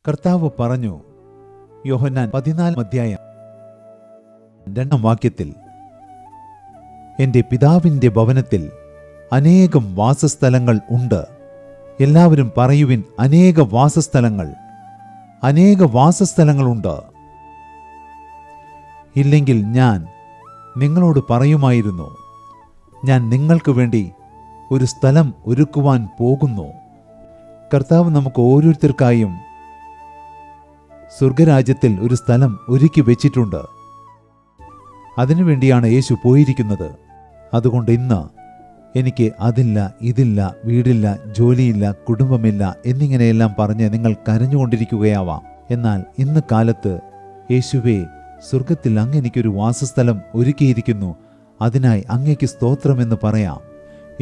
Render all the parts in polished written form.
കർത്താവ് പറഞ്ഞു, യോഹന്നാൻ 14:2 എൻ്റെ പിതാവിൻ്റെ ഭവനത്തിൽ അനേകം വാസസ്ഥലങ്ങൾ ഉണ്ട്. എല്ലാവരും പറയുവിൻ, അനേക വാസസ്ഥലങ്ങളുണ്ട്. ഇല്ലെങ്കിൽ ഞാൻ നിങ്ങളോട് പറയുമായിരുന്നു, ഞാൻ നിങ്ങൾക്ക് വേണ്ടി ഒരു സ്ഥലം ഒരുക്കുവാൻ പോകുന്നു. കർത്താവ് നമുക്ക് ഓരോരുത്തർക്കായും സ്വർഗരാജ്യത്തിൽ ഒരു സ്ഥലം ഒരുക്കി വെച്ചിട്ടുണ്ട്. അതിനുവേണ്ടിയാണ് യേശു പോയിരിക്കുന്നത്. അതുകൊണ്ട് ഇന്ന് എനിക്ക് അതില്ല, ഇതില്ല, വീടില്ല, ജോലിയില്ല, കുടുംബമില്ല എന്നിങ്ങനെയെല്ലാം പറഞ്ഞ് നിങ്ങൾ കരഞ്ഞുകൊണ്ടിരിക്കുകയാവാം. എന്നാൽ ഇന്ന് കാലത്ത്, യേശുവേ, സ്വർഗത്തിൽ അങ്ങ് എനിക്കൊരു വാസസ്ഥലം ഒരുക്കിയിരിക്കുന്നു, അതിനായി അങ്ങേക്ക് സ്തോത്രമെന്ന് പറയാം.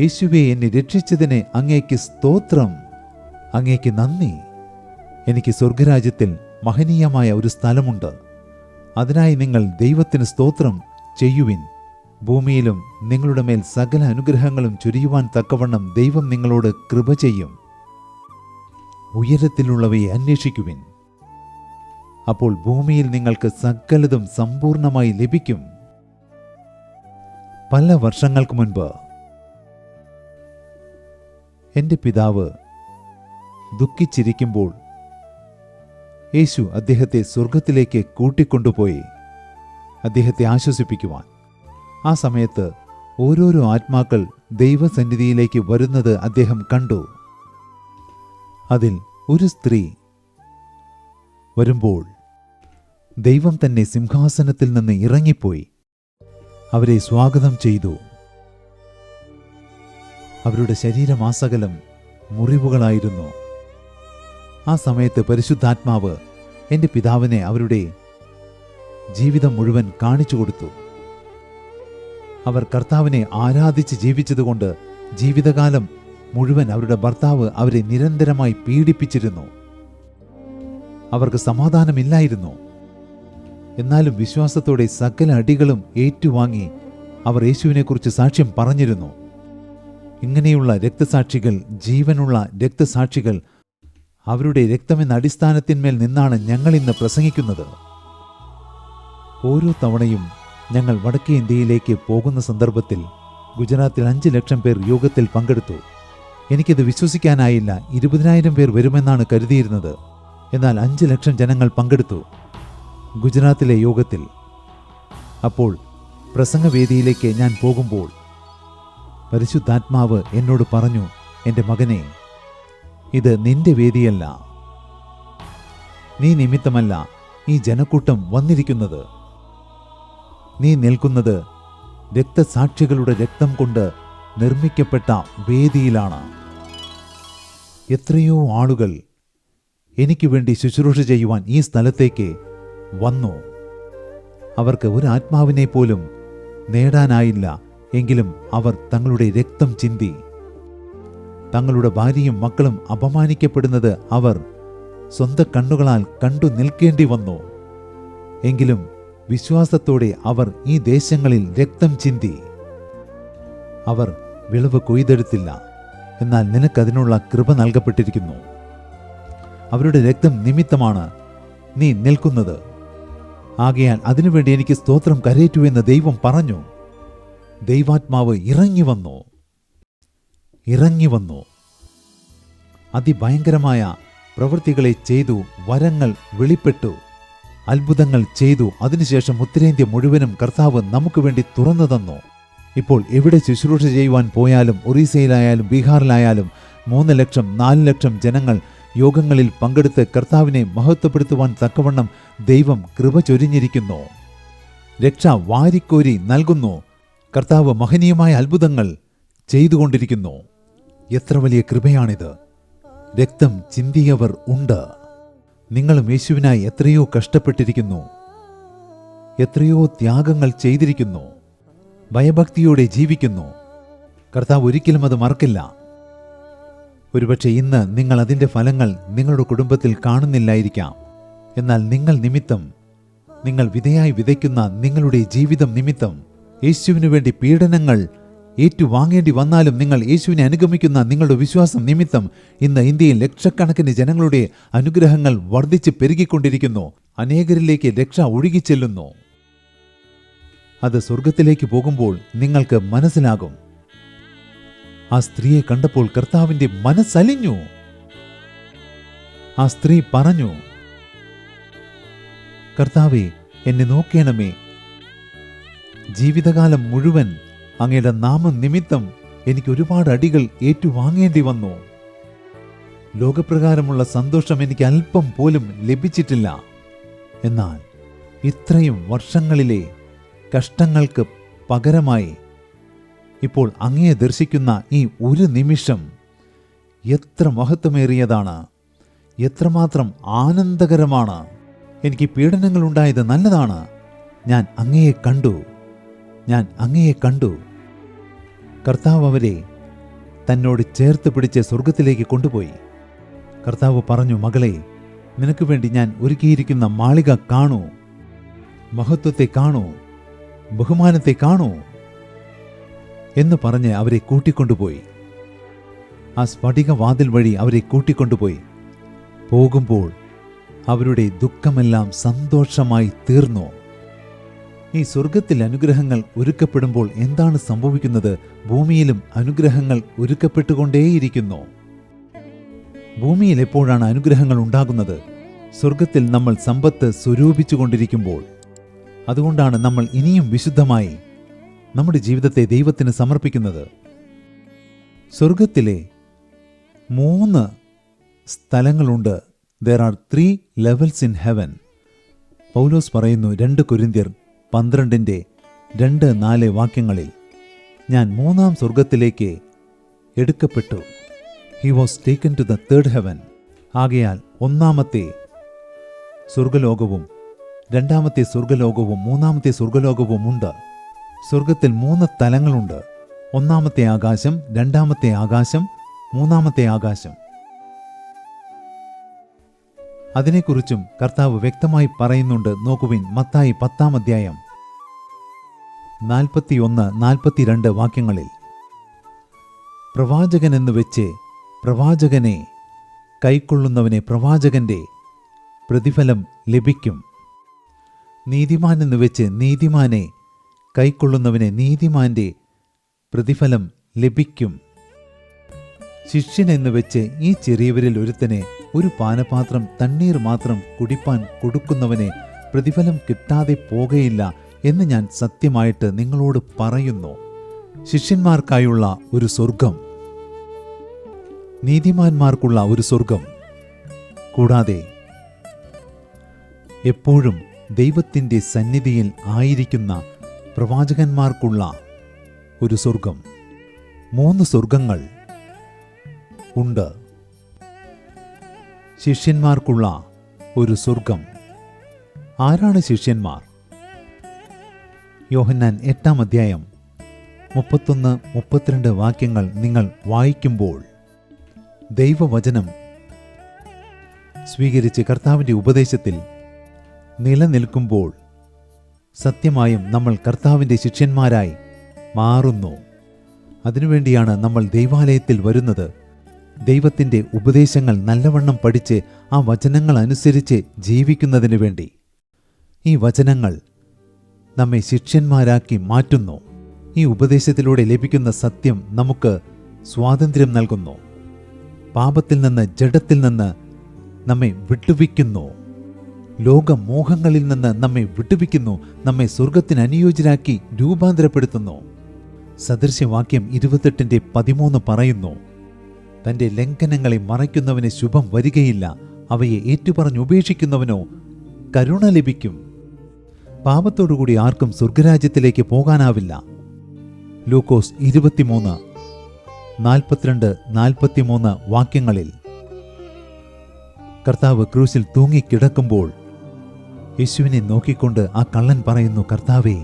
യേശുവേ, എന്നെ രക്ഷിച്ചതിന് അങ്ങേക്ക് സ്തോത്രം, അങ്ങേക്ക് നന്ദി. എനിക്ക് സ്വർഗരാജ്യത്തിൽ മഹനീയമായ ഒരു സ്ഥലമുണ്ട്. അതിനായി നിങ്ങൾ ദൈവത്തിന് സ്തോത്രം ചെയ്യുവിൻ. ഭൂമിയിലും നിങ്ങളുടെ മേൽ സകല അനുഗ്രഹങ്ങളും ചൊരിയുവാൻ തക്കവണ്ണം ദൈവം നിങ്ങളോട് കൃപ ചെയ്യും. ഉയരത്തിലുള്ളവയെ അന്വേഷിക്കുവിൻ, അപ്പോൾ ഭൂമിയിൽ നിങ്ങൾക്ക് സകലതും സമ്പൂർണമായി ലഭിക്കും. പല വർഷങ്ങൾക്ക് മുൻപ് എൻ്റെ പിതാവ് ദുഃഖിച്ചിരിക്കുമ്പോൾ യേശു അദ്ദേഹത്തെ സ്വർഗത്തിലേക്ക് കൂട്ടിക്കൊണ്ടുപോയി അദ്ദേഹത്തെ ആശ്വസിപ്പിക്കുവാൻ. ആ സമയത്ത് ഓരോരോ ആത്മാക്കൾ ദൈവസന്നിധിയിലേക്ക് വരുന്നത് അദ്ദേഹം കണ്ടു. അതിൽ ഒരു സ്ത്രീ വരുമ്പോൾ ദൈവം തന്നെ സിംഹാസനത്തിൽ നിന്ന് ഇറങ്ങിപ്പോയി അവരെ സ്വാഗതം ചെയ്തു. അവരുടെ ശരീരമാസകലം മുറിവുകളായിരുന്നു. ആ സമയത്ത് പരിശുദ്ധാത്മാവ് എൻ്റെ പിതാവിനെ അവരുടെ ജീവിതം മുഴുവൻ കാണിച്ചു കൊടുത്തു. അവർ കർത്താവിനെ ആരാധിച്ച് ജീവിച്ചതുകൊണ്ട് ജീവിതകാലം മുഴുവൻ അവരുടെ ഭർത്താവ് അവരെ നിരന്തരമായി പീഡിപ്പിച്ചിരുന്നു. അവർക്ക് സമാധാനമില്ലായിരുന്നു. എന്നാലും വിശ്വാസത്തോടെ സകല അടികളും ഏറ്റുവാങ്ങി അവർ യേശുവിനെക്കുറിച്ച് സാക്ഷ്യം പറഞ്ഞിരുന്നു. ഇങ്ങനെയുള്ള രക്തസാക്ഷികൾ, ജീവനുള്ള രക്തസാക്ഷികൾ, അവരുടെ രക്തമെന്ന അടിസ്ഥാനത്തിന്മേൽ നിന്നാണ് ഞങ്ങൾ ഇന്ന് പ്രസംഗിക്കുന്നത്. ഓരോ തവണയും ഞങ്ങൾ വടക്കേ ഇന്ത്യയിലേക്ക് പോകുന്ന സന്ദർഭത്തിൽ ഗുജറാത്തിൽ 5 ലക്ഷം പേർ യോഗത്തിൽ പങ്കെടുത്തു. എനിക്കത് വിശ്വസിക്കാനായില്ല. 20,000 പേർ വരുമെന്നാണ് കരുതിയിരുന്നത്. എന്നാൽ 5 ലക്ഷം ജനങ്ങൾ പങ്കെടുത്തു ഗുജറാത്തിലെ യോഗത്തിൽ. അപ്പോൾ പ്രസംഗവേദിയിലേക്ക് ഞാൻ പോകുമ്പോൾ പരിശുദ്ധാത്മാവ് എന്നോട് പറഞ്ഞു, എൻ്റെ മകനെ, ഇത് നിന്റെ വേദിയല്ല, നീ നിമിത്തമല്ല ഈ ജനക്കൂട്ടം വന്നിരിക്കുന്നത്. നീ നിൽക്കുന്നത് രക്തസാക്ഷികളുടെ രക്തം കൊണ്ട് നിർമ്മിക്കപ്പെട്ട വേദിയിലാണ്. എത്രയോ ആളുകൾ എനിക്ക് വേണ്ടി ശുശ്രൂഷ ചെയ്യുവാൻ ഈ സ്ഥലത്തേക്ക് വന്നു. അവർക്ക് ഒരു ആത്മാവിനെ പോലും നേടാനായില്ല. എങ്കിലും അവർ തങ്ങളുടെ രക്തം ചിന്തി. തങ്ങളുടെ ഭാര്യയും മക്കളും അപമാനിക്കപ്പെടുന്നത് അവർ സ്വന്തം കണ്ണുകളാൽ കണ്ടു നിൽക്കേണ്ടി വന്നു. എങ്കിലും വിശ്വാസത്തോടെ അവർ ഈ ദേശങ്ങളിൽ രക്തം ചിന്തി. അവർ വിളവ് കൊയ്തെടുത്തില്ല. എന്നാൽ നിനക്കതിനുള്ള കൃപ നൽകപ്പെട്ടിരിക്കുന്നു. അവരുടെ രക്തം നിമിത്തമാണ് നീ നിൽക്കുന്നത്. ആകയാൽ അതിനുവേണ്ടി എനിക്ക് സ്തോത്രം കരേറ്റു എന്ന് ദൈവം പറഞ്ഞു. ദൈവാത്മാവ് ഇറങ്ങി വന്നു അതിഭയങ്കരമായ പ്രവൃത്തികളെ ചെയ്തു. വരങ്ങൾ വെളിപ്പെട്ടു, അത്ഭുതങ്ങൾ ചെയ്തു. അതിനുശേഷം ഉത്തരേന്ത്യ മുഴുവനും കർത്താവ് നമുക്ക് വേണ്ടി തുറന്നു തന്നു. ഇപ്പോൾ എവിടെ ശുശ്രൂഷ ചെയ്യുവാൻ പോയാലും, ഒറീസയിലായാലും ബീഹാറിലായാലും 3 ലക്ഷം 4 ലക്ഷം ജനങ്ങൾ യോഗങ്ങളിൽ പങ്കെടുത്ത് കർത്താവിനെ മഹത്വപ്പെടുത്തുവാൻ തക്കവണ്ണം ദൈവം കൃപ ചൊരിഞ്ഞിരിക്കുന്നു. രക്ഷ വാരിക്കോരി നൽകുന്നു. കർത്താവ് മഹനീയമായ അത്ഭുതങ്ങൾ ചെയ്തുകൊണ്ടിരിക്കുന്നു. എത്ര വലിയ കൃപയാണിത്! രക്തം ചിന്തിയവർ ഉണ്ട്. നിങ്ങളും യേശുവിനായി എത്രയോ കഷ്ടപ്പെട്ടിരിക്കുന്നു, എത്രയോ ത്യാഗങ്ങൾ ചെയ്തിരിക്കുന്നു, ഭയഭക്തിയോടെ ജീവിക്കുന്നു. കർത്താവ് ഒരിക്കലും അത് മറക്കില്ല. ഒരുപക്ഷെ ഇന്ന് നിങ്ങൾ അതിൻ്റെ ഫലങ്ങൾ നിങ്ങളുടെ കുടുംബത്തിൽ കാണുന്നില്ലായിരിക്കാം. എന്നാൽ നിങ്ങൾ നിമിത്തം, നിങ്ങൾ വിധേയായി വിതയ്ക്കുന്ന നിങ്ങളുടെ ജീവിതം നിമിത്തം യേശുവിനു വേണ്ടി പീഡനങ്ങൾ ഏറ്റുവാങ്ങേണ്ടി വന്നാലും നിങ്ങൾ യേശുവിനെ അനുഗമിക്കുന്ന നിങ്ങളുടെ വിശ്വാസം നിമിത്തം ഇന്ന് ഇന്ത്യയിൽ ലക്ഷക്കണക്കിന് ജനങ്ങളുടെ അനുഗ്രഹങ്ങൾ വർദ്ധിച്ച് പെരുകിക്കൊണ്ടിരിക്കുന്നു. അനേകരിലേക്ക് രക്ഷ ഒഴുകിച്ചെല്ലുന്നു. അത് സ്വർഗത്തിലേക്ക് പോകുമ്പോൾ നിങ്ങൾക്ക് മനസ്സിലാകും. ആ സ്ത്രീയെ കണ്ടപ്പോൾ കർത്താവിന്റെ മനസ്സലിഞ്ഞു. ആ സ്ത്രീ പറഞ്ഞു, കർത്താവേ, എന്നെ നോക്കേണമേ. ജീവിതകാലം മുഴുവൻ അങ്ങയുടെ നാമം നിമിത്തം എനിക്ക് ഒരുപാട് അടികൾ ഏറ്റുവാങ്ങേണ്ടി വന്നു. ലോകപ്രകാരമുള്ള സന്തോഷം എനിക്ക് അല്പം പോലും ലഭിച്ചിട്ടില്ല. എന്നാൽ ഇത്രയും വർഷങ്ങളിലെ കഷ്ടങ്ങൾക്ക് പകരമായി ഇപ്പോൾ അങ്ങയെ ദർശിക്കുന്ന ഈ ഒരു നിമിഷം എത്ര മഹത്വമേറിയതാണ്, എത്രമാത്രം ആനന്ദകരമാണ്. എനിക്ക് പീഡനങ്ങൾ ഉണ്ടായത് നല്ലതാണ്. ഞാൻ അങ്ങയെ കണ്ടു. കർത്താവ് അവരെ തന്നോട് ചേർത്ത് പിടിച്ച് സ്വർഗത്തിലേക്ക് കൊണ്ടുപോയി. കർത്താവ് പറഞ്ഞു, മകളെ, നിനക്ക് വേണ്ടി ഞാൻ ഒരുക്കിയിരിക്കുന്ന മാളിക കാണൂ, മഹത്വത്തെ കാണൂ, ബഹുമാനത്തെ കാണൂ എന്ന് പറഞ്ഞ് അവരെ കൂട്ടിക്കൊണ്ടുപോയി. ആ സ്ഫടിക വാതിൽ വഴി അവരെ കൂട്ടിക്കൊണ്ടുപോയി. പോകുമ്പോൾ അവരുടെ ദുഃഖമെല്ലാം സന്തോഷമായി തീർന്നു. ഈ സ്വർഗത്തിൽ അനുഗ്രഹങ്ങൾ ഒരുക്കപ്പെടുമ്പോൾ എന്താണ് സംഭവിക്കുന്നത്? ഭൂമിയിലും അനുഗ്രഹങ്ങൾ ഒരുക്കപ്പെട്ടുകൊണ്ടേയിരിക്കുന്നു. ഭൂമിയിൽ എപ്പോഴാണ് അനുഗ്രഹങ്ങൾ ഉണ്ടാകുന്നത്? സ്വർഗത്തിൽ നമ്മൾ സമ്പത്ത് സ്വരൂപിച്ചുകൊണ്ടിരിക്കുമ്പോൾ. അതുകൊണ്ടാണ് നമ്മൾ ഇനിയും വിശുദ്ധമായി നമ്മുടെ ജീവിതത്തെ ദൈവത്തിന് സമർപ്പിക്കുന്നത്. സ്വർഗത്തിലെ 3 സ്ഥലങ്ങളുണ്ട്. There are 3 levels in heaven. പൗലോസ് പറയുന്നു 2 കൊരിന്ത്യർ 12:2-4 വാക്യങ്ങളിൽ, ഞാൻ 3-ാം സ്വർഗത്തിലേക്ക് എടുക്കപ്പെട്ടു. He was taken to the 3rd heaven. ആകയാൽ 1-ാമത്തെ സ്വർഗലോകവും 2-ാമത്തെ സ്വർഗലോകവും 3-ാമത്തെ സ്വർഗലോകവും ഉണ്ട്. സ്വർഗത്തിൽ 3 തലങ്ങളുണ്ട്. 1-ാമത്തെ ആകാശം, 2-ാമത്തെ ആകാശം, 3-ാമത്തെ ആകാശം. അതിനെക്കുറിച്ചും കർത്താവ് വ്യക്തമായി പറയുന്നുണ്ട്. നോക്കുവിൻ, മത്തായി 10-ാം അധ്യായം 41-42 വാക്യങ്ങളിൽ, പ്രവാചകൻ എന്ന് വെച്ച് പ്രവാചകനെ കൈക്കൊള്ളുന്നവനെ പ്രവാചകന്റെ പ്രതിഫലം ലഭിക്കും. നീതിമാൻ എന്ന് വെച്ച് നീതിമാനെ കൈക്കൊള്ളുന്നവനെ നീതിമാന്റെ പ്രതിഫലം ലഭിക്കും. ശിഷ്യൻ എന്ന് വെച്ച് ഈ ചെറിയവരിൽ ഒരുത്തനെ ഒരു പാനപാത്രം തണ്ണീർ മാത്രം കുടിപ്പാൻ കൊടുക്കുന്നവനെ പ്രതിഫലം കിട്ടാതെ പോകയില്ല എന്ന് ഞാൻ സത്യമായിട്ട് നിങ്ങളോട് പറയുന്നു. ശിഷ്യന്മാർക്കായുള്ള ഒരു സ്വർഗം, നീതിമാന്മാർക്കുള്ള ഒരു സ്വർഗം, കൂടാതെ എപ്പോഴും ദൈവത്തിൻ്റെ സന്നിധിയിൽ ആയിരിക്കുന്ന പ്രവാചകന്മാർക്കുള്ള ഒരു സ്വർഗം. 3 സ്വർഗങ്ങൾ ഉണ്ട്. ശിഷ്യന്മാർക്കുള്ള ഒരു സ്വർഗം. ആരാണ് ശിഷ്യന്മാർ? യോഹന്നാൻ 8-ാം അധ്യായം 31-32 വാക്യങ്ങൾ നിങ്ങൾ വായിക്കുമ്പോൾ, ദൈവവചനം സ്വീകരിച്ച് കർത്താവിൻ്റെ ഉപദേശത്തിൽ നിലനിൽക്കുമ്പോൾ സത്യമായും നമ്മൾ കർത്താവിൻ്റെ ശിഷ്യന്മാരായി മാറുന്നു. അതിനുവേണ്ടിയാണ് നമ്മൾ ദൈവാലയത്തിൽ വരുന്നത്. ദൈവത്തിൻ്റെ ഉപദേശങ്ങൾ നല്ലവണ്ണം പഠിച്ച് ആ വചനങ്ങൾ അനുസരിച്ച് ജീവിക്കുന്നതിന് വേണ്ടി. ഈ വചനങ്ങൾ നമ്മെ ശിഷ്യന്മാരാക്കി മാറ്റുന്നു. ഈ ഉപദേശത്തിലൂടെ ലഭിക്കുന്ന സത്യം നമുക്ക് സ്വാതന്ത്ര്യം നൽകുന്നു. പാപത്തിൽ നിന്ന്, ജഡത്തിൽ നിന്ന് നമ്മെ വിട്ടുവിക്കുന്നു. ലോകമോഹങ്ങളിൽ നിന്ന് നമ്മെ വിട്ടുവിക്കുന്നു. നമ്മെ സ്വർഗത്തിന് അനുയോജ്യരാക്കി രൂപാന്തരപ്പെടുത്തുന്നു. സദൃശ്യവാക്യം 28:13 പറയുന്നു, തൻ്റെ ലംഘനങ്ങളെ മറയ്ക്കുന്നവന് ശുഭം വരികയില്ല, അവയെ ഏറ്റുപറഞ്ഞുപേക്ഷിക്കുന്നവനോ കരുണ ലഭിക്കും. പാപത്തോടുകൂടി ആർക്കും സ്വർഗരാജ്യത്തിലേക്ക് പോകാനാവില്ല. ലൂക്കോസ് 23:42-43 വാക്യങ്ങളിൽ കർത്താവ് ക്രൂശിൽ തൂങ്ങിക്കിടക്കുമ്പോൾ യേശുവിനെ നോക്കിക്കൊണ്ട് ആ കള്ളൻ പറയുന്നു, കർത്താവേ,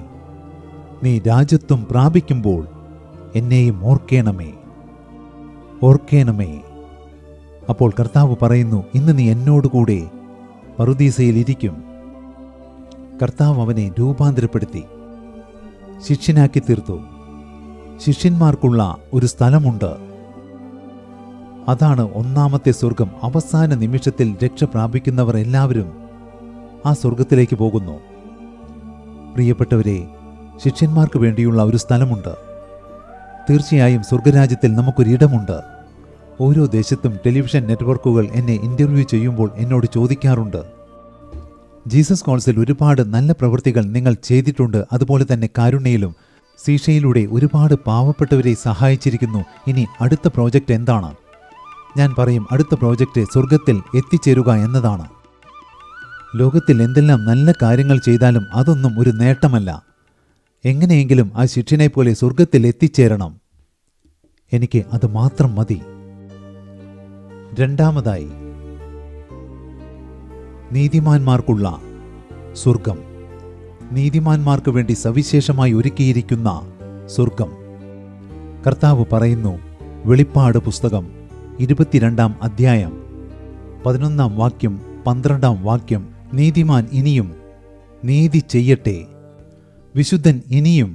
നീ രാജ്യത്വം പ്രാപിക്കുമ്പോൾ എന്നെയും ഓർക്കേണമേ. അപ്പോൾ കർത്താവ് പറയുന്നു, ഇന്ന് നീ എന്നോടുകൂടെ പറുദീസയിൽ ഇരിക്കും. കർത്താവ് അവനെ രൂപാന്തരപ്പെടുത്തി, ശിഷ്യനാക്കി തീർത്തു. ശിഷ്യന്മാർക്കുള്ള ഒരു സ്ഥലമുണ്ട്. അതാണ് ഒന്നാമത്തെ സ്വർഗം. അവസാന നിമിഷത്തിൽ രക്ഷ പ്രാപിക്കുന്നവർ എല്ലാവരും ആ സ്വർഗത്തിലേക്ക് പോകുന്നു. പ്രിയപ്പെട്ടവരെ, ശിഷ്യന്മാർക്ക് വേണ്ടിയുള്ള ഒരു സ്ഥലമുണ്ട്. തീർച്ചയായും സ്വർഗരാജ്യത്തിൽ നമുക്കൊരിടമുണ്ട്. ഓരോ ദേശത്തും ടെലിവിഷൻ നെറ്റ്വർക്കുകൾ എന്നെ ഇന്റർവ്യൂ ചെയ്യുമ്പോൾ എന്നോട് ചോദിക്കാറുണ്ട്, ജീസസ് കോൾസിൽ ഒരുപാട് നല്ല പ്രവൃത്തികൾ നിങ്ങൾ ചെയ്തിട്ടുണ്ട്, അതുപോലെ തന്നെ കാരുണ്യയിലും സീഷയിലൂടെ ഒരുപാട് പാവപ്പെട്ടവരെ സഹായിച്ചിരിക്കുന്നു. ഇനി അടുത്ത പ്രോജക്റ്റ് എന്താണ്? ഞാൻ പറയും, അടുത്ത പ്രോജക്റ്റ് സ്വർഗത്തിൽ എത്തിച്ചേരുക എന്നതാണ്. ലോകത്തിൽ എന്തെല്ലാം നല്ല കാര്യങ്ങൾ ചെയ്താലും അതൊന്നും ഒരു നേട്ടമല്ല. എങ്ങനെയെങ്കിലും ആ ശിഷ്യനെ പോലെ സ്വർഗത്തിൽ എത്തിച്ചേരണം. എനിക്ക് അത് മാത്രം മതി. രണ്ടാമതായി, നീതിമാന്മാർക്കുള്ള സ്വർഗം. നീതിമാന്മാർക്ക് വേണ്ടി സവിശേഷമായി ഒരുക്കിയിരിക്കുന്ന സ്വർഗം. കർത്താവ് പറയുന്നു, വെളിപ്പാട് പുസ്തകം 22 അധ്യായം 11 വാക്യം 12 വാക്യം, നീതിമാൻ ഇനിയും നീതി ചെയ്യട്ടെ, വിശുദ്ധൻ ഇനിയും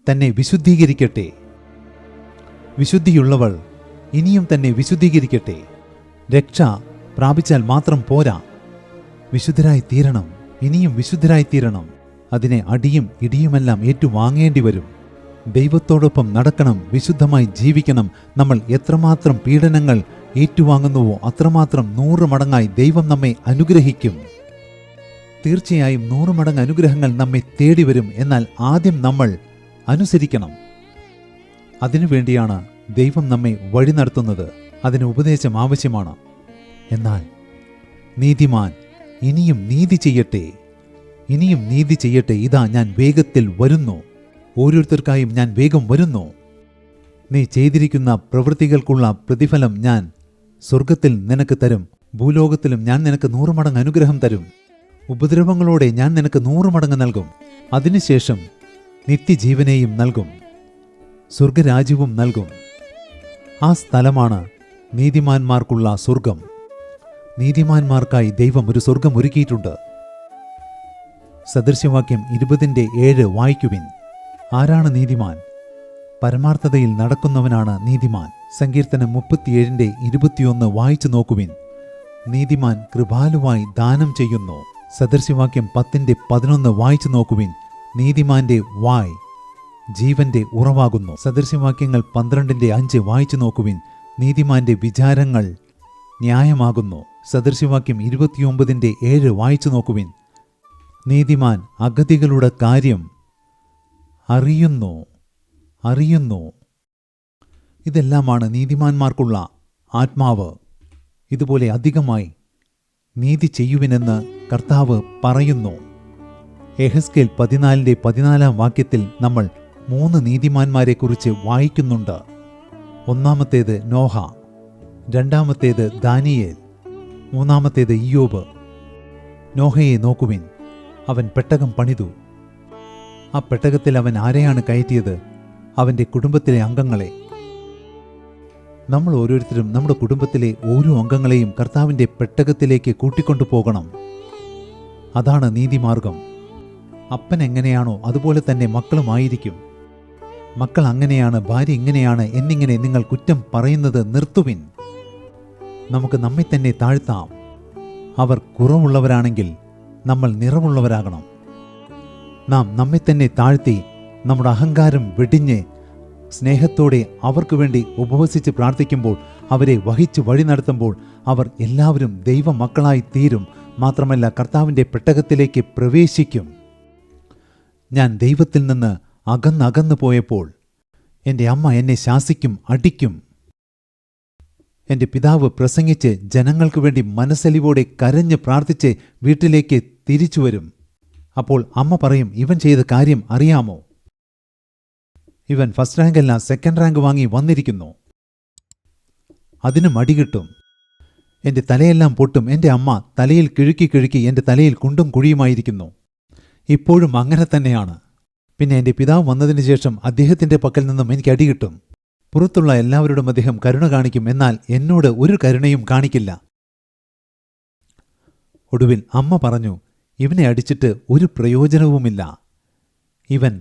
തന്നെ വിശുദ്ധീകരിക്കട്ടെ. വിശുദ്ധിയുള്ളവൾ ഇനിയും തന്നെ വിശുദ്ധീകരിക്കട്ടെ. രക്ഷ പ്രാപിച്ചാൽ മാത്രം പോരാ, വിശുദ്ധരായി തീരണം. ഇനിയും വിശുദ്ധരായി തീരണം. അതിനെ അടിയും ഇടിയുമെല്ലാം ഏറ്റുവാങ്ങേണ്ടി വരും. ദൈവത്തോടൊപ്പം നടക്കണം, വിശുദ്ധമായി ജീവിക്കണം. നമ്മൾ എത്രമാത്രം പീഡനങ്ങൾ ഏറ്റുവാങ്ങുന്നുവോ അത്രമാത്രം 100 മടങ്ങായി ദൈവം നമ്മെ അനുഗ്രഹിക്കും. തീർച്ചയായും 100 മടങ്ങ് അനുഗ്രഹങ്ങൾ നമ്മെ തേടി വരും. എന്നാൽ ആദ്യം നമ്മൾ അനുസരിക്കണം. അതിനുവേണ്ടിയാണ് ദൈവം നമ്മെ വഴി നടത്തുന്നത്. അതിന് ഉപദേശം ആവശ്യമാണ്. എന്നാൽ നീതിമാൻ ഇനിയും നീതി ചെയ്യട്ടെ, ഇനിയും നീതി ചെയ്യട്ടെ. ഇതാ ഞാൻ വേഗത്തിൽ വരുന്നു. ഓരോരുത്തർക്കായും ഞാൻ വേഗം വരുന്നു. നീ ചെയ്തിരിക്കുന്ന പ്രവൃത്തികൾക്കുള്ള പ്രതിഫലം ഞാൻ സ്വർഗത്തിൽ നിനക്ക് തരും. ഭൂലോകത്തിലും ഞാൻ നിനക്ക് 100 മടങ്ങ് അനുഗ്രഹം തരും. ഉപദ്രവങ്ങളോടെ ഞാൻ നിനക്ക് 100 മടങ്ങ് നൽകും. അതിനുശേഷം നിത്യജീവനെയും നൽകും, സ്വർഗരാജ്യവും നൽകും. ആ സ്ഥലമാണ് നീതിമാന്മാർക്കുള്ള സ്വർഗം. നീതിമാന്മാർക്കായി ദൈവം ഒരു സ്വർഗം ഒരുക്കിയിട്ടുണ്ട്. സദൃശ്യവാക്യം 20:7 വായിക്കുവിൻ. ആരാണ് നീതിമാൻ? പരമാർത്ഥതയിൽ നടക്കുന്നവനാണ് നീതിമാൻ. സങ്കീർത്തനം 37:21 വായിച്ചു നോക്കുവിൻ. നീതിമാൻ കൃപാലുവായി ദാനം ചെയ്യുന്നു. സദൃശ്യവാക്യം 10:11 വായിച്ചു നോക്കുവിൻ. നീതിമാന്റെ വായ് ജീവന്റെ ഉറവാകുന്നു. സദൃശ്യവാക്യങ്ങൾ 12:5 വായിച്ചു നോക്കുവിൻ. നീതിമാന്റെ വിചാരങ്ങൾ ന്യായമാകുന്നു. സദൃശ്യവാക്യം 29:7 വായിച്ചു നോക്കുവിൻ. നീതിമാൻ അഗതികളുടെ കാര്യം അറിയുന്നു. ഇതെല്ലാമാണ് നീതിമാന്മാർക്കുള്ള ആത്മാവ്. ഇതുപോലെ അധികമായി നീതി ചെയ്യുവിനെന്ന് കർത്താവ് പറയുന്നു. യെഹെസ്കേൽ 14:14 വാക്യത്തിൽ നമ്മൾ 3 നീതിമാന്മാരെക്കുറിച്ച് വായിക്കുന്നുണ്ട്. ഒന്നാമത്തേത് നോഹ, രണ്ടാമത്തേത് ദാനിയേൽ, മൂന്നാമത്തേത് ഇയ്യോബ്. നോഹയെ നോക്കുവിൻ. അവൻ പെട്ടകം പണിതു. ആ പെട്ടകത്തിൽ അവൻ ആരെയാണ് കയറ്റിയത്? അവൻ്റെ കുടുംബത്തിലെ അംഗങ്ങളെ. നമ്മൾ ഓരോരുത്തരും നമ്മുടെ കുടുംബത്തിലെ ഓരോ അംഗങ്ങളെയും കർത്താവിൻ്റെ പെട്ടകത്തിലേക്ക് കൂട്ടിക്കൊണ്ടു പോകണം. അതാണ് നീതിമാർഗം. അപ്പൻ എങ്ങനെയാണോ അതുപോലെ തന്നെ മക്കളുമായിരിക്കും. മക്കൾ അങ്ങനെയാണ്, ഭാര്യ ഇങ്ങനെയാണ് എന്നിങ്ങനെ നിങ്ങൾ കുറ്റം പറയുന്നത് നിർത്തുവിൻ. നമുക്ക് നമ്മെ തന്നെ താഴ്ത്താം. അവർ കുറവുള്ളവരാണെങ്കിൽ നമ്മൾ നിറവുള്ളവരാകണം. നാം നമ്മെ തന്നെ താഴ്ത്തി നമ്മുടെ അഹങ്കാരം വെടിഞ്ഞ് സ്നേഹത്തോടെ അവർക്ക് വേണ്ടി ഉപവസിച്ച് പ്രാർത്ഥിക്കുമ്പോൾ, അവരെ വഹിച്ച് വഴി നടത്തുമ്പോൾ അവർ എല്ലാവരും ദൈവമക്കളായി തീരും. മാത്രമല്ല, കർത്താവിൻ്റെ പെട്ടകത്തിലേക്ക് പ്രവേശിക്കും. ഞാൻ ദൈവത്തിൽ നിന്ന് അകന്നകന്നു പോയപ്പോൾ എൻ്റെ അമ്മ എന്നെ ശാസിക്കും, അടിക്കും. എൻ്റെ പിതാവ് പ്രസംഗിച്ച് ജനങ്ങൾക്ക് വേണ്ടി മനസ്സലിവോടെ കരഞ്ഞ് പ്രാർത്ഥിച്ച് വീട്ടിലേക്ക് തിരിച്ചു വരും. അപ്പോൾ അമ്മ പറയും, ഇവൻ ചെയ്ത കാര്യം അറിയാമോ? ഇവൻ ഫസ്റ്റ് റാങ്ക് അല്ല സെക്കൻഡ് റാങ്ക് വാങ്ങി വന്നിരിക്കുന്നു. അതിന് മടി കിട്ടും. എൻ്റെ തലയെല്ലാം പൊട്ടും. എൻ്റെ അമ്മ തലയിൽ കിഴുക്കി എൻ്റെ തലയിൽ കുണ്ടും കുഴിയുമായിരിക്കുന്നു. ഇപ്പോഴും അങ്ങനെ തന്നെയാണ്. പിന്നെ എൻ്റെ പിതാവ് വന്നതിന് ശേഷം അദ്ദേഹത്തിൻ്റെ പക്കൽ നിന്നും എനിക്ക് അടി കിട്ടും. പുറത്തുള്ള എല്ലാവരോടും അദ്ദേഹം കരുണ കാണിക്കും, എന്നാൽ എന്നോട് ഒരു കരുണയും കാണിക്കില്ല. ഒടുവിൽ അമ്മ പറഞ്ഞു, ഇവനെ അടിച്ചിട്ട് ഒരു പ്രയോജനവുമില്ല. ഇവൻ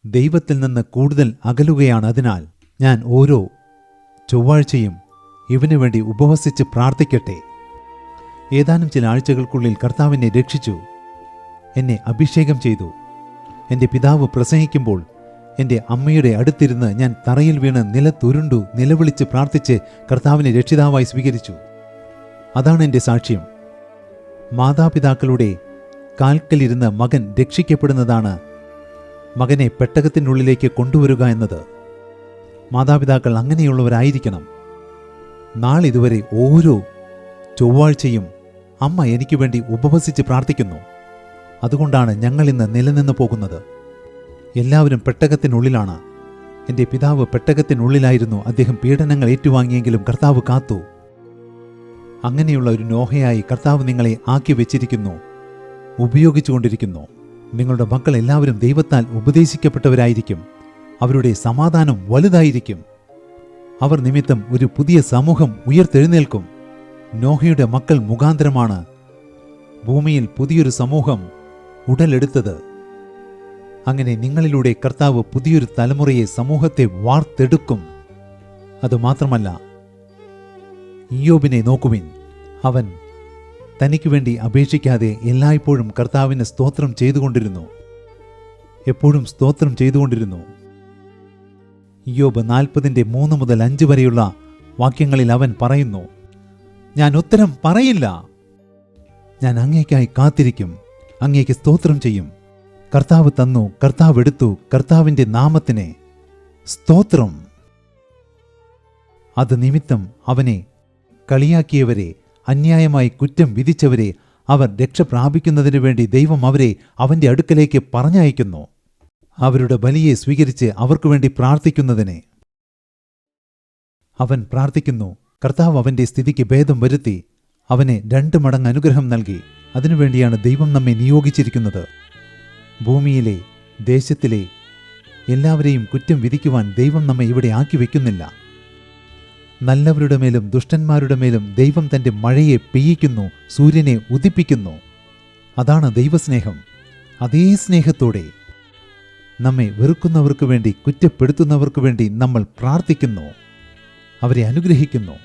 ദൈവത്തിൽ നിന്ന് കൂടുതൽ അകലുകയാണ്. അതിനാൽ ഞാൻ ഓരോ ചൊവ്വാഴ്ചയും ഇവനു വേണ്ടി ഉപവസിച്ച് പ്രാർത്ഥിക്കട്ടെ. ഏതാനും ചില ആഴ്ചകൾക്കുള്ളിൽ കർത്താവിനെ രക്ഷിച്ചു, എന്നെ അഭിഷേകം ചെയ്തു. എൻ്റെ പിതാവ് പ്രസംഗിക്കുമ്പോൾ എൻ്റെ അമ്മയുടെ അടുത്തിരുന്ന് ഞാൻ തറയിൽ വീണ് നിലത്തുരുണ്ടു നിലവിളിച്ച് പ്രാർത്ഥിച്ച് കർത്താവിനെ രക്ഷിതാവായി സ്വീകരിച്ചു. അതാണ് എൻ്റെ സാക്ഷ്യം. മാതാപിതാക്കളുടെ കാൽക്കലിരുന്ന് മകൻ രക്ഷിക്കപ്പെടുന്നതാണ് മകനെ പെട്ടകത്തിനുള്ളിലേക്ക് കൊണ്ടുവരിക എന്നത്. മാതാപിതാക്കൾ അങ്ങനെയുള്ളവരായിരിക്കണം. നാളിതുവരെ ഓരോ ചൊവ്വാഴ്ചയും അമ്മ എനിക്ക് വേണ്ടി ഉപവസിച്ച് പ്രാർത്ഥിക്കുന്നു. അതുകൊണ്ടാണ് ഞങ്ങൾ ഇന്ന് നിലനിന്ന് പോകുന്നത്. എല്ലാവരും പെട്ടകത്തിനുള്ളിലാണ്. എൻ്റെ പിതാവ് പെട്ടകത്തിനുള്ളിലായിരുന്നു. അദ്ദേഹം പീഡനങ്ങൾ ഏറ്റുവാങ്ങിയെങ്കിലും കർത്താവ് കാത്തു. അങ്ങനെയുള്ള ഒരു നോഹയായി കർത്താവ് നിങ്ങളെ ആക്കി വെച്ചിരിക്കുന്നു, ഉപയോഗിച്ചുകൊണ്ടിരിക്കുന്നു. നിങ്ങളുടെ മക്കൾ എല്ലാവരും ദൈവത്താൽ ഉപദേശിക്കപ്പെട്ടവരായിരിക്കും. അവരുടെ സമാധാനം വലുതായിരിക്കും. അവർ നിമിത്തം ഒരു പുതിയ സമൂഹം ഉയർത്തെഴുന്നേൽക്കും. നോഹയുടെ മക്കൾ മുഖാന്തരമാണ് ഭൂമിയിൽ പുതിയൊരു സമൂഹം ഉടലെടുത്തത്. അങ്ങനെ നിങ്ങളിലൂടെ കർത്താവ് പുതിയൊരു തലമുറയെ, സമൂഹത്തെ വാർത്തെടുക്കും. അതുമാത്രമല്ല, ഇയ്യോബിനെ നോക്കുവിൻ. അവൻ തനിക്ക് വേണ്ടി അപേക്ഷിക്കാതെ എല്ലായ്പ്പോഴും കർത്താവിന് സ്തോത്രം ചെയ്തുകൊണ്ടിരുന്നു. എപ്പോഴും സ്തോത്രം ചെയ്തുകൊണ്ടിരുന്നു. ഇയ്യോബ് 40:3 മുതൽ 5 വരെയുള്ള വാക്യങ്ങളിൽ അവൻ പറയുന്നു, ഞാൻ ഉത്തരം പറയില്ല. ഞാൻ അങ്ങേക്കായി കാത്തിരിക്കും, അങ്ങേക്ക് സ്തോത്രം ചെയ്യും. കർത്താവ് തന്നു, കർത്താവ് എടുത്തു, കർത്താവിൻ്റെ നാമത്തിന് സ്തോത്രം. അത് നിമിത്തം അവനെ കളിയാക്കിയവരെ, അന്യായമായി കുറ്റം വിധിച്ചവരെ അവർ രക്ഷ പ്രാപിക്കുന്നതിനു വേണ്ടി ദൈവം അവരെ അവൻ്റെ അടുക്കലേക്ക് പറഞ്ഞയക്കുന്നു. അവരുടെ ബലിയെ സ്വീകരിച്ച് അവർക്കു വേണ്ടി പ്രാർത്ഥിക്കുന്നതിനെ. അവൻ പ്രാർത്ഥിക്കുന്നു. കർത്താവ് അവൻ്റെ സ്ഥിതിക്ക് ഭേദം വരുത്തി അവനെ 2 മടങ്ങ് അനുഗ്രഹം നൽകി. അതിനുവേണ്ടിയാണ് ദൈവം നമ്മെ നിയോഗിച്ചിരിക്കുന്നത്. ഭൂമിയിലെ, ദേശത്തിലെ എല്ലാവരെയും കുറ്റം വിധിക്കുവാൻ ദൈവം നമ്മെ ഇവിടെ ആക്കി വയ്ക്കുന്നില്ല. നല്ലവരുടെ മേലും ദുഷ്ടന്മാരുടെ മേലും ദൈവം തൻ്റെ മഴയെ പെയ്യിക്കുന്നു, സൂര്യനെ ഉദിപ്പിക്കുന്നു. അതാണ് ദൈവസ്നേഹം. അതേ സ്നേഹത്തോടെ നമ്മെ വെറുക്കുന്നവർക്ക് വേണ്ടി, കുറ്റപ്പെടുത്തുന്നവർക്ക് വേണ്ടി നമ്മൾ പ്രാർത്ഥിക്കുന്നു, അവരെ അനുഗ്രഹിക്കുന്നു.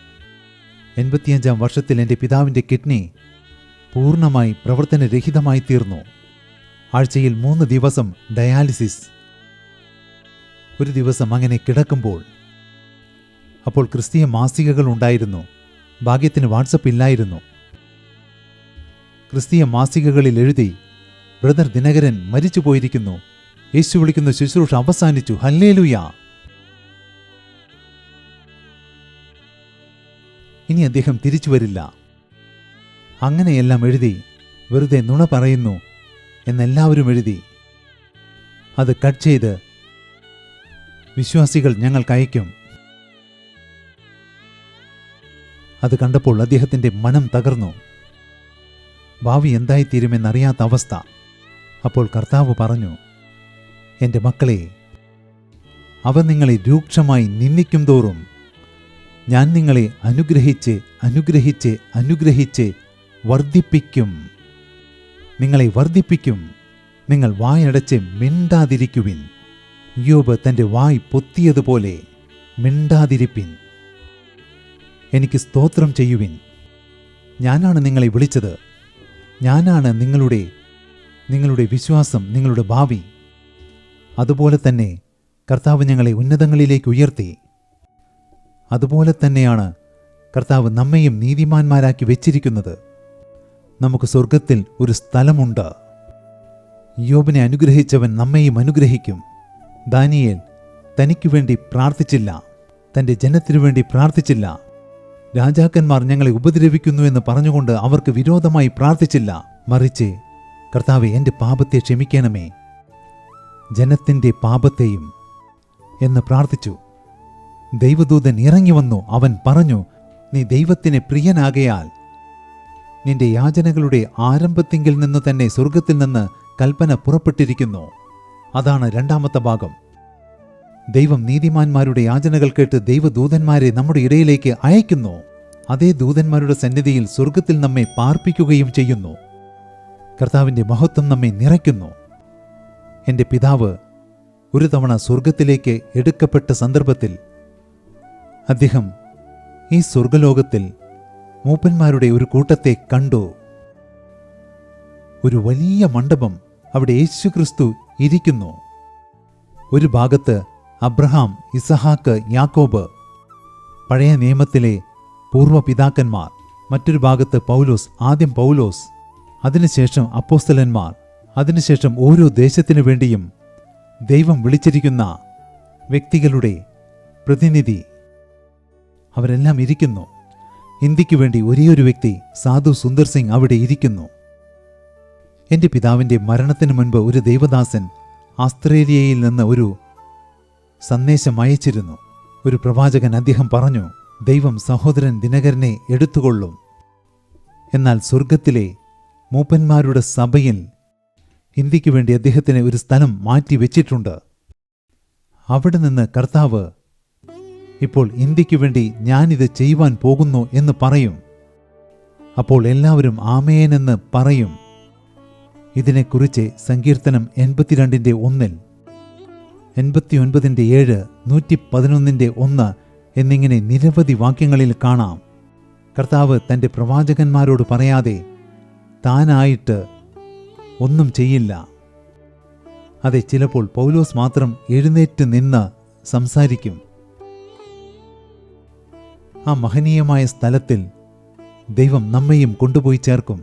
85-ാം വർഷത്തിൽ എൻ്റെ പിതാവിൻ്റെ കിഡ്നി പൂർണ്ണമായി പ്രവർത്തനരഹിതമായി തീർന്നു. ആഴ്ചയിൽ 3 ദിവസം ഡയാലിസിസ്. ഒരു ദിവസം അങ്ങനെ കിടക്കുമ്പോൾ, അപ്പോൾ ക്രിസ്തീയ മാസികകൾ ഉണ്ടായിരുന്നു. ഭാഗ്യത്തിന് വാട്സപ്പ് ഇല്ലായിരുന്നു. ക്രിസ്തീയ മാസികകളിൽ എഴുതി, ബ്രദർ ദിനകരൻ മരിച്ചു പോയിരിക്കുന്നു, യേശു വിളിക്കുന്ന ശുശ്രൂഷ അവസാനിച്ചു, ഹല്ലേലൂയ. ഇനി അദ്ദേഹം തിരിച്ചു വരില്ല. അങ്ങനെയെല്ലാം എഴുതി. വെറുതെ നുണ പറയുന്നു എന്നെല്ലാവരും എഴുതി. അത് കട്ട് ചെയ്ത് വിശ്വാസികൾ ഞങ്ങൾക്കയക്കും. അത് കണ്ടപ്പോൾ അദ്ദേഹത്തിൻ്റെ മനം തകർന്നു. ഭാവി എന്തായിത്തീരുമെന്നറിയാത്ത അവസ്ഥ. അപ്പോൾ കർത്താവ് പറഞ്ഞു, എൻ്റെ മക്കളെ, അവർ നിങ്ങളെ രൂക്ഷമായി നിന്ദിക്കും തോറും ഞാൻ നിങ്ങളെ അനുഗ്രഹിച്ച് അനുഗ്രഹിച്ച് അനുഗ്രഹിച്ച് വർദ്ധിപ്പിക്കും. നിങ്ങളെ വർദ്ധിപ്പിക്കും. നിങ്ങൾ വായടച്ച് മിണ്ടാതിരിക്കുവിൻ. ഇയ്യോബ് തൻ്റെ വായ് പൊത്തിയതുപോലെ മിണ്ടാതിരിപ്പിൻ. എനിക്ക് സ്തോത്രം ചെയ്യുവിൻ. ഞാനാണ് നിങ്ങളെ വിളിച്ചത്. ഞാനാണ് നിങ്ങളുടെ വിശ്വാസം, നിങ്ങളുടെ ഭാവി. അതുപോലെ തന്നെ കർത്താവ് ഞങ്ങളെ ഉന്നതങ്ങളിലേക്ക് ഉയർത്തി. അതുപോലെ തന്നെയാണ് കർത്താവ് നമ്മയും നീതിമാന്മാരാക്കി വെച്ചിരിക്കുന്നത്. നമുക്ക് സ്വർഗത്തിൽ ഒരു സ്ഥലമുണ്ട്. ഇയ്യോബിനെ അനുഗ്രഹിച്ചവൻ നമ്മെയും അനുഗ്രഹിക്കും. ദാനിയേൽ തനിക്കു വേണ്ടി പ്രാർത്ഥിച്ചില്ല, തൻ്റെ ജനത്തിനു വേണ്ടി പ്രാർത്ഥിച്ചില്ല. രാജാക്കന്മാർ ഞങ്ങളെ ഉപദ്രവിക്കുന്നു എന്ന് പറഞ്ഞുകൊണ്ട് അവർക്ക് വിരോധമായി പ്രാർത്ഥിച്ചില്ല. മറിച്ച്, കർത്താവേ, എൻ്റെ പാപത്തെ ക്ഷമിക്കണമേ, ജനത്തിൻ്റെ പാപത്തെയും എന്ന് പ്രാർത്ഥിച്ചു. ദൈവദൂതൻ ഇറങ്ങി വന്നു. അവൻ പറഞ്ഞു, നീ ദൈവത്തിന് പ്രിയനാകയാൽ നിന്റെ യാചനകളുടെ ആരംഭത്തിങ്കിൽ നിന്ന് തന്നെ സ്വർഗത്തിൽ നിന്ന് കൽപ്പന പുറപ്പെട്ടിരിക്കുന്നു. അതാണ് 2ാമത്തെ ഭാഗം. ദൈവം നീതിമാന്മാരുടെ യാചനകൾ കേട്ട് ദൈവദൂതന്മാരെ നമ്മുടെ ഇടയിലേക്ക് അയക്കുന്നു. അതേ ദൂതന്മാരുടെ സന്നിധിയിൽ സ്വർഗത്തിൽ നമ്മെ പാർപ്പിക്കുകയും ചെയ്യുന്നു. കർത്താവിൻ്റെ മഹത്വം നമ്മെ നിറയ്ക്കുന്നു. എൻ്റെ പിതാവ് ഒരു തവണ സ്വർഗത്തിലേക്ക് എടുക്കപ്പെട്ട സന്ദർഭത്തിൽ അദ്ദേഹം ഈ സ്വർഗലോകത്തിൽ മൂപ്പന്മാരുടെ ഒരു കൂട്ടത്തെ കണ്ടു. ഒരു വലിയ മണ്ഡപം, അവിടെ യേശുക്രിസ്തു ഇരിക്കുന്നു. ഒരു ഭാഗത്ത് അബ്രഹാം, ഇസഹാക്ക്, യാക്കോബ്, പഴയ നിയമത്തിലെ പൂർവ്വപിതാക്കന്മാർ. മറ്റൊരു ഭാഗത്ത് പൗലോസ്, ആദ്യം പൗലോസ്, അതിനുശേഷം അപ്പോസ്തലന്മാർ, അതിനുശേഷം ഓരോ ദേശത്തിനു വേണ്ടിയും ദൈവം വിളിച്ചിരിക്കുന്ന വ്യക്തികളുടെ പ്രതിനിധി. അവരെല്ലാം ഇരിക്കുന്നു. ഇന്ത്യക്ക് വേണ്ടി ഒരേയൊരു വ്യക്തി, സാധു സുന്ദർ സിംഗ്, അവിടെ ഇരിക്കുന്നു. എൻ്റെ പിതാവിൻ്റെ മരണത്തിന് മുൻപ് ഒരു ദൈവദാസൻ ആസ്ട്രേലിയയിൽ നിന്ന് ഒരു സന്ദേശം അയച്ചിരുന്നു. ഒരു പ്രവാചകൻ അദ്ദേഹം പറഞ്ഞു, ദൈവം സഹോദരൻ ദിനകരനെ എടുത്തുകൊള്ളും. എന്നാൽ സ്വർഗത്തിലെ മൂപ്പന്മാരുടെ സഭയിൽ ഇന്ത്യക്ക് വേണ്ടി അദ്ദേഹത്തിന് ഒരു സ്ഥലം മാറ്റി വെച്ചിട്ടുണ്ട്. അവിടെ നിന്ന് കർത്താവ് ഇപ്പോൾ ഇന്ത്യക്ക് വേണ്ടി ഞാനിത് ചെയ്യുവാൻ പോകുന്നു എന്ന് പറയും. അപ്പോൾ എല്ലാവരും ആമേനെന്ന് പറയും. ഇതിനെക്കുറിച്ച് സങ്കീർത്തനം 82:1, 89:7, 111:1 എന്നിങ്ങനെ നിരവധി വാക്യങ്ങളിൽ കാണാം. കർത്താവ് തൻ്റെ പ്രവാചകന്മാരോട് പറയാതെ താനായിട്ട് ഒന്നും ചെയ്യില്ല. അതെ, ചിലപ്പോൾ പൗലോസ് മാത്രം എഴുന്നേറ്റ് നിന്ന് സംസാരിക്കും. ആ മഹനീയമായ സ്ഥലത്തിൽ ദൈവം നമ്മയും കൊണ്ടുപോയി ചേർക്കും.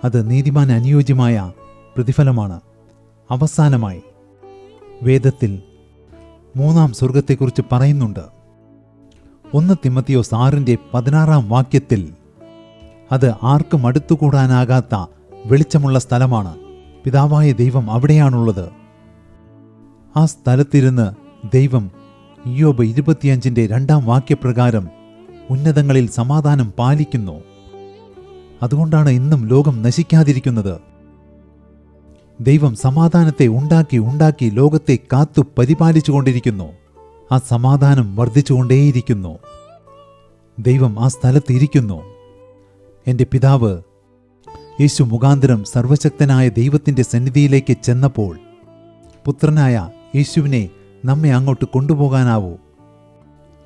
അത് നീതിമാൻ അനുയോജ്യമായ പ്രതിഫലമാണ്. അവസാനമായി വേദത്തിൽ 3-ാം സ്വർഗത്തെക്കുറിച്ച് പറയുന്നുണ്ട്. 1 തിമോത്തിയോസ് 6:16 അത് ആർക്കും അടുത്തുകൂടാനാകാത്ത വെളിച്ചമുള്ള സ്ഥലമാണ്. പിതാവായ ദൈവം അവിടെയാണുള്ളത്. ആ സ്ഥലത്തിരുന്ന് ദൈവം ഇയ്യോബ് 25:2 ഉന്നതങ്ങളിൽ സമാധാനം പാലിക്കുന്നു. അതുകൊണ്ടാണ് ഇന്നും ലോകം നശിക്കാതിരിക്കുന്നത്. ദൈവം സമാധാനത്തെ ഉണ്ടാക്കി ലോകത്തെ കാത്തു പരിപാലിച്ചുകൊണ്ടിരിക്കുന്നു. ആ സമാധാനം വർദ്ധിച്ചുകൊണ്ടേയിരിക്കുന്നു. ദൈവം ആ സ്ഥലത്തിരിക്കുന്നു. എൻ്റെ പിതാവ് യേശു മുഖാന്തരം സർവശക്തനായ ദൈവത്തിൻ്റെ സന്നിധിയിലേക്ക് ചെന്നപ്പോൾ പുത്രനായ യേശുവിനെ നമ്മെ അങ്ങോട്ട് കൊണ്ടുപോകാനാവൂ?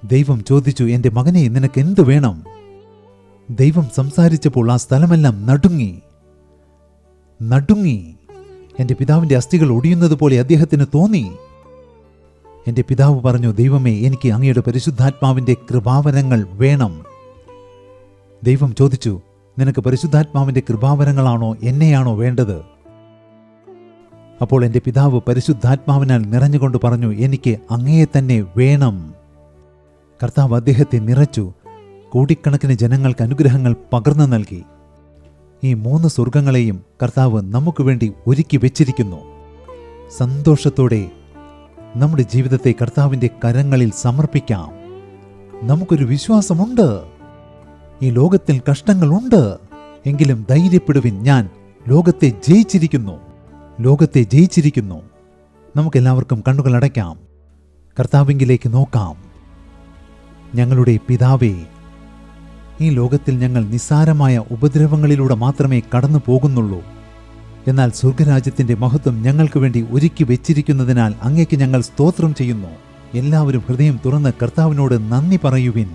ദൈവം ചോദിച്ചു, എൻ്റെ മകനെ, നിനക്ക് എന്തു വേണം? ദൈവം സംസാരിച്ചപ്പോൾ ആ സ്ഥലമെല്ലാം നടുങ്ങി. എൻ്റെ പിതാവിൻ്റെ അസ്ഥികൾ ഒടിയുന്നത് പോലെ അദ്ദേഹത്തിന് തോന്നി. എൻ്റെ പിതാവ് പറഞ്ഞു, ദൈവമേ, എനിക്ക് അങ്ങയുടെ പരിശുദ്ധാത്മാവിൻ്റെ കൃപാവരങ്ങൾ വേണം. ദൈവം ചോദിച്ചു, നിനക്ക് പരിശുദ്ധാത്മാവിൻ്റെ കൃപാവരങ്ങളാണോ എന്നെയാണോ വേണ്ടത്? അപ്പോൾ എൻ്റെ പിതാവ് പരിശുദ്ധാത്മാവിനാൽ നിറഞ്ഞുകൊണ്ട് പറഞ്ഞു, എനിക്ക് അങ്ങയെ തന്നെ വേണം. കർത്താവ് അദ്ദേഹത്തെ നിറച്ചു. കോടിക്കണക്കിന് ജനങ്ങൾക്ക് അനുഗ്രഹങ്ങൾ പകർന്നു നൽകി. ഈ 3 സ്വർഗങ്ങളെയും കർത്താവ് നമുക്ക് വേണ്ടി ഒരുക്കി വെച്ചിരിക്കുന്നു. സന്തോഷത്തോടെ നമ്മുടെ ജീവിതത്തെ കർത്താവിൻ്റെ കരങ്ങളിൽ സമർപ്പിക്കാം. നമുക്കൊരു വിശ്വാസമുണ്ട്. ഈ ലോകത്തിൽ കഷ്ടങ്ങളുണ്ട്, എങ്കിലും ധൈര്യപ്പെടുവിൻ, ഞാൻ ലോകത്തെ ജയിച്ചിരിക്കുന്നു. നമുക്കെല്ലാവർക്കും കണ്ണുകൾ അടയ്ക്കാം. കർത്താവിങ്കിലേക്ക് നോക്കാം. ഞങ്ങളുടെ പിതാവേ, ഈ ലോകത്തിൽ ഞങ്ങൾ നിസ്സാരമായ ഉപദ്രവങ്ങളിലൂടെ മാത്രമേ കടന്നു പോകുന്നുള്ളൂ. എന്നാൽ സ്വർഗരാജ്യത്തിന്റെ മഹത്വം ഞങ്ങൾക്ക് വേണ്ടി ഒരുക്കി വെച്ചിരിക്കുന്നതിനാൽ അങ്ങേക്ക് ഞങ്ങൾ സ്തോത്രം ചെയ്യുന്നു. എല്ലാവരും ഹൃദയം തുറന്ന് കർത്താവിനോട് നന്ദി പറയുവിൻ.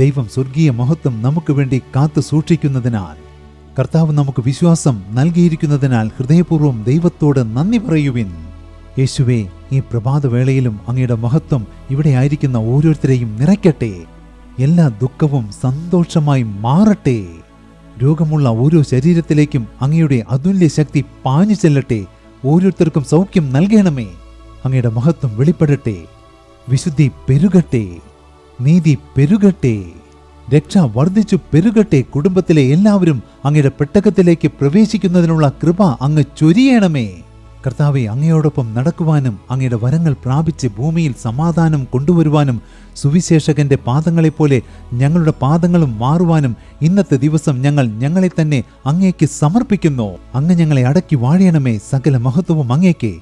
ദൈവം സ്വർഗീയ മഹത്വം നമുക്ക് വേണ്ടി കാത്തു സൂക്ഷിക്കുന്നതിനാൽ, കർത്താവ് നമുക്ക് വിശ്വാസം നൽകിയിരിക്കുന്നതിനാൽ ഹൃദയപൂർവ്വം ദൈവത്തോട് നന്ദി പറയുവിൻ. യേശുവേ, ഈ പ്രഭാതവേളയിലും അങ്ങയുടെ മഹത്വം ഇവിടെ ആയിരിക്കുന്ന ഓരോരുത്തരെയും നിറയ്ക്കട്ടെ. എല്ലാ ദുഃഖവും സന്തോഷമായി മാറട്ടെ. രോഗമുള്ള ഓരോ ശരീരത്തിലേക്കും അങ്ങയുടെ അതുല്യ ശക്തി പാഞ്ഞു ചെല്ലട്ടെ. ഓരോരുത്തർക്കും സൗഖ്യം നൽകണമേ. അങ്ങയുടെ മഹത്വം വെളിപ്പെടട്ടെ. വിശുദ്ധി പെരുകട്ടെ. നീതി പെരുകട്ടെ. രക്ഷ വർദ്ധിച്ചു പെരുകട്ടെ. കുടുംബത്തിലെ എല്ലാവരും അങ്ങയുടെ പെട്ടകത്തിലേക്ക് പ്രവേശിക്കുന്നതിനുള്ള കൃപ അങ്ങ് ചൊരിയണമേ. കർത്താവെ, അങ്ങയോടൊപ്പം നടക്കുവാനും അങ്ങയുടെ വരങ്ങൾ പ്രാപിച്ച് ഭൂമിയിൽ സമാധാനം കൊണ്ടുവരുവാനും സുവിശേഷകന്റെ പാദങ്ങളെപ്പോലെ ഞങ്ങളുടെ പാദങ്ങളും മാറുവാനും ഇന്നത്തെ ദിവസം ഞങ്ങളെ തന്നെ അങ്ങേക്ക് സമർപ്പിക്കുന്നു. അങ്ങ് ഞങ്ങളെ അടക്കി വാഴണമേ. സകല മഹത്വവും അങ്ങേക്ക്.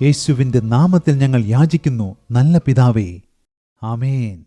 യേശുവിന്റെ നാമത്തിൽ ഞങ്ങൾ യാചിക്കുന്നു, നല്ല പിതാവേ. ആമേൻ.